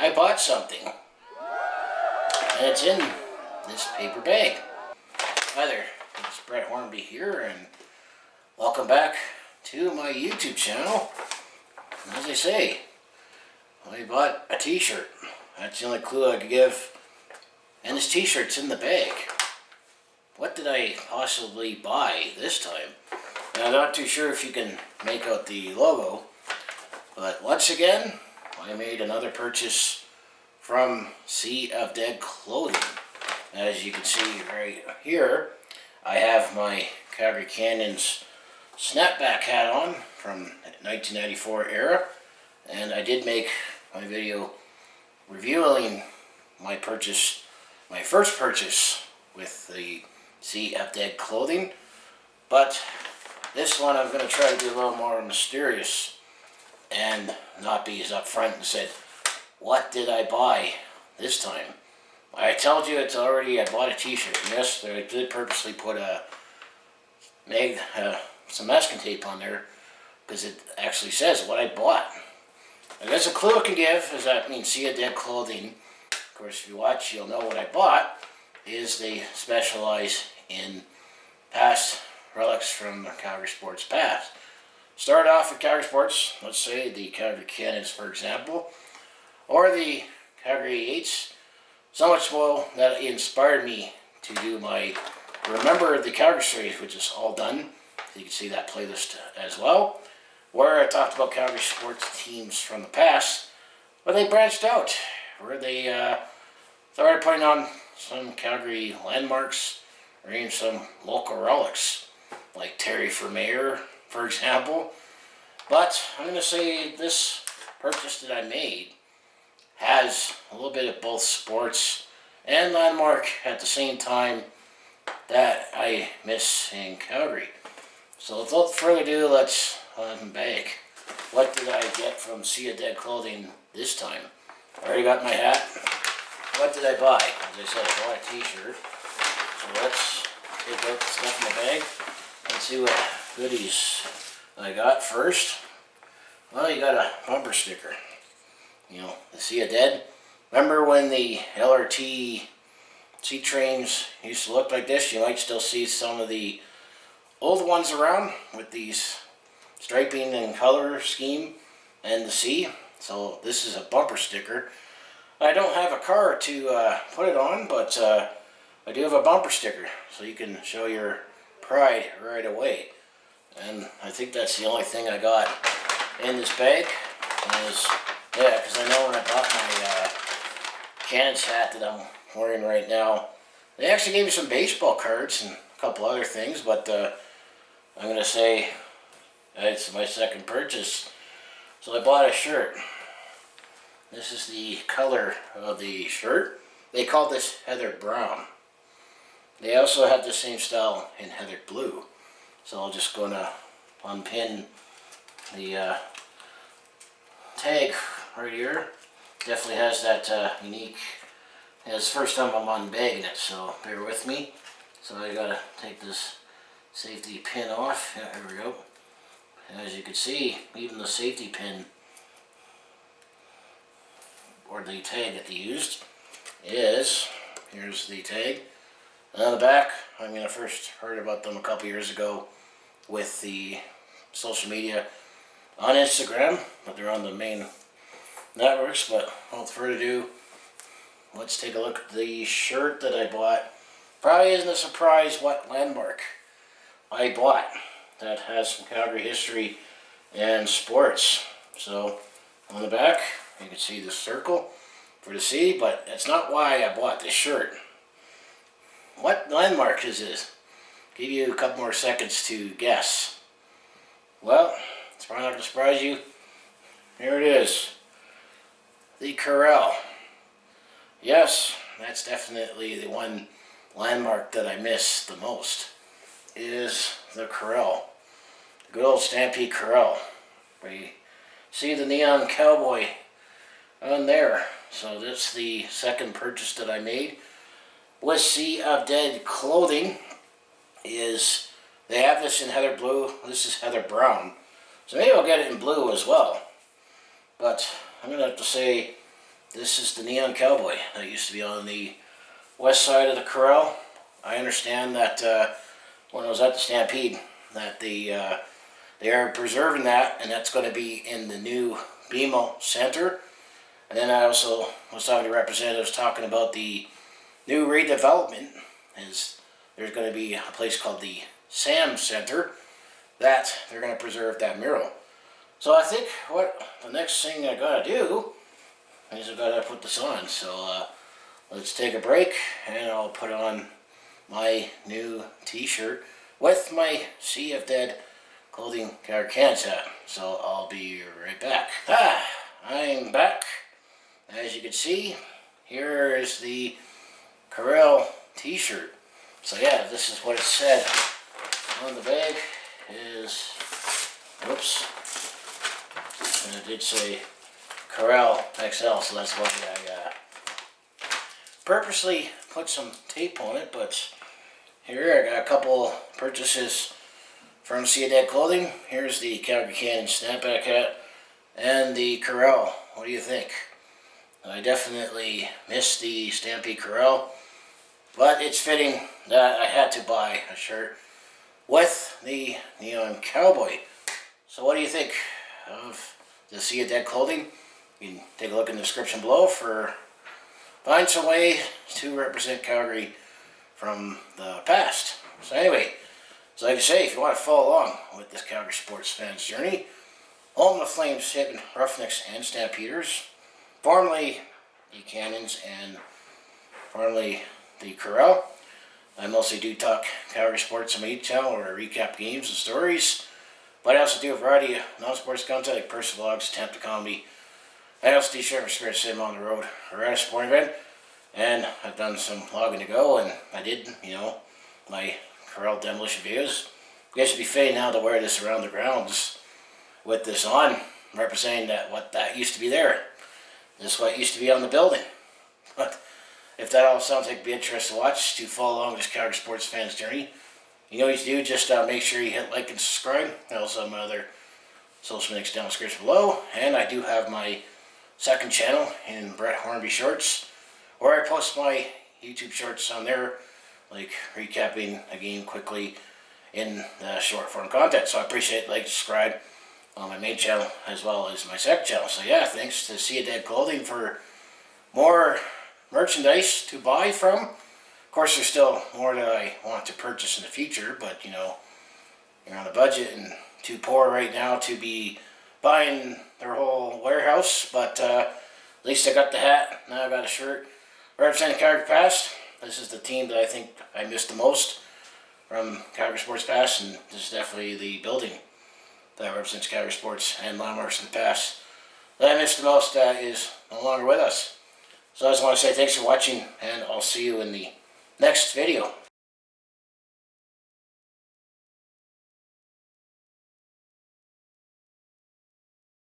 I bought something, and it's in this paper bag. Hi there, it's Brett Hornby here, and welcome back to my YouTube channel. As I say, I bought a t-shirt. That's the only clue I could give. And this t-shirt's in the bag. What did I possibly buy this time? Now, I'm not too sure if you can make out the logo, but once again, I made another purchase from Sea of Dead Clothing. As you can see right here, I have my Calgary Cannons snapback hat on from 1994 era, and I did make my video reviewing my purchase, my first purchase with the Sea of Dead Clothing, but this one I'm going to try to be a little more mysterious and not be as upfront and said, what did I buy this time? I told you it's already, I bought a t-shirt. Yes, I did purposely put some masking tape on there because it actually says what I bought. I guess a clue I can give is that means Sea of Dead Clothing. Of course, if you watch, you'll know what I bought. Is they specialize in past relics from the Calgary sports past. Start off with Calgary sports. Let's say the Calgary Cannons, for example, or the Calgary 8s. So much so that it inspired me to do my Remember the Calgary series, which is all done. You can see that playlist as well, where I talked about Calgary sports teams from the past, but they branched out, where they started putting on some Calgary landmarks, or even some local relics, like Terry for Mayor, for example. But I'm going to say this purchase that I made has a little bit of both sports and landmark at the same time that I miss in Calgary. So without further ado, let's unbag. What did I get from Sea of Dead Clothing this time? I already got my hat. What did I buy? As I said, I bought a t-shirt. So let's take out the stuff in the bag and see what goodies I got first. Well, you got a bumper sticker. You know, the Sea of Dead. Remember when the LRT sea trains used to look like this? You might still see some of the old ones around with these striping and color scheme and the sea. So this is a bumper sticker. I don't have a car to put it on, but I do have a bumper sticker, so you can show your pride right away. And I think that's the only thing I got in this bag. Is, yeah, because I know when I bought my Cannons hat that I'm wearing right now, they actually gave me some baseball cards and a couple other things, but I'm going to say it's my second purchase. So I bought a shirt. This is the color of the shirt. They call this heather brown. They also have the same style in heather blue. So I'm just going to unpin the tag right here. Definitely has that unique, it's the first time I'm unbagging it, so bear with me. So I gotta take this safety pin off. Yeah, here we go. As you can see, even the safety pin, or the tag that they used, is, here's the tag. And on the back, I mean, I first heard about them a couple years ago with the social media on Instagram, but they're on the main networks. But without further ado, let's take a look at the shirt that I bought. Probably isn't a surprise what landmark I bought that has some Calgary history and sports. So on the back, you can see the circle for the sea, but that's not why I bought this shirt. What landmark is this? Give you a couple more seconds to guess. Well, it's probably not going to surprise you. Here it is. The Corral. Yes, that's definitely the one landmark that I miss the most, is the Corral. The good old Stampede Corral. We see the neon cowboy on there. So that's the second purchase that I made with Sea of Dead Clothing. Is they have this in heather blue. This is heather brown. So maybe I'll get it in blue as well. But I'm going to have to say This is the Neon Cowboy that used to be on the west side of the corral. I understand that when I was at the Stampede, that they are preserving that, and that's going to be in the new BMO Center. And then I also was talking to representatives talking about the new redevelopment. There's going to be a place called the Sam Center that they're going to preserve that mural. So I think what the next thing I got to do is I got to put this on. So let's take a break, and I'll put on my new T-shirt with my Sea of Dead clothing Calgary Cannons hat. So I'll be right back. I'm back. As you can see, here is the Corral T-shirt. So yeah, this is what it said on the bag. Is, whoops, and it did say Corral XL, so that's why I purposely put some tape on it. But here I got a couple purchases from Sea of Dead Clothing. Here's the Calgary Cannons snapback hat and the Corral. What do you think? I definitely missed the Stampede Corral, but it's fitting that I had to buy a shirt with the Neon Cowboy. So what do you think of the Sea of Dead Clothing? You can take a look in the description below for find some way to represent Calgary from the past. So anyway, so like I say, if you want to follow along with this Calgary sports fans journey, home of the Flames hitting Roughnecks and Stampeders, formerly the Cannons and formerly the Corral. I mostly do talk Calgary sports on my YouTube channel, where I recap games and stories, but I also do a variety of non-sports content like personal vlogs, attempt to comedy. I also T-shirt for Spirit Sim on the road or at a sporting event, and I've done some vlogging to go, and I did, my Corral demolition videos. You guys should be fitting now to wear this around the grounds with this on, representing what that used to be there. This is what used to be on the building. But if that all sounds like it'd be interesting to watch, to follow along with this Calgary sports fans journey, you know what you do, just make sure you hit like and subscribe. I also have my other social links down in the description below, and I do have my second channel in Brett Hornby Shorts, where I post my YouTube shorts on there, like recapping a game quickly in short form content. So I appreciate like, subscribe on my main channel as well as my second channel. So yeah, thanks to Sea of Dead Clothing for more merchandise to buy from. Of course, there's still more that I want to purchase in the future, but you're on a budget and too poor right now to be buying their whole warehouse. But at least I got the hat, now I got a shirt representing Calgary Past. This is the team that I think I missed the most from Calgary Sports Past, and this is definitely the building that represents Calgary Sports and landmarks in the past that I missed the most is no longer with us. So I just want to say thanks for watching, and I'll see you in the next video.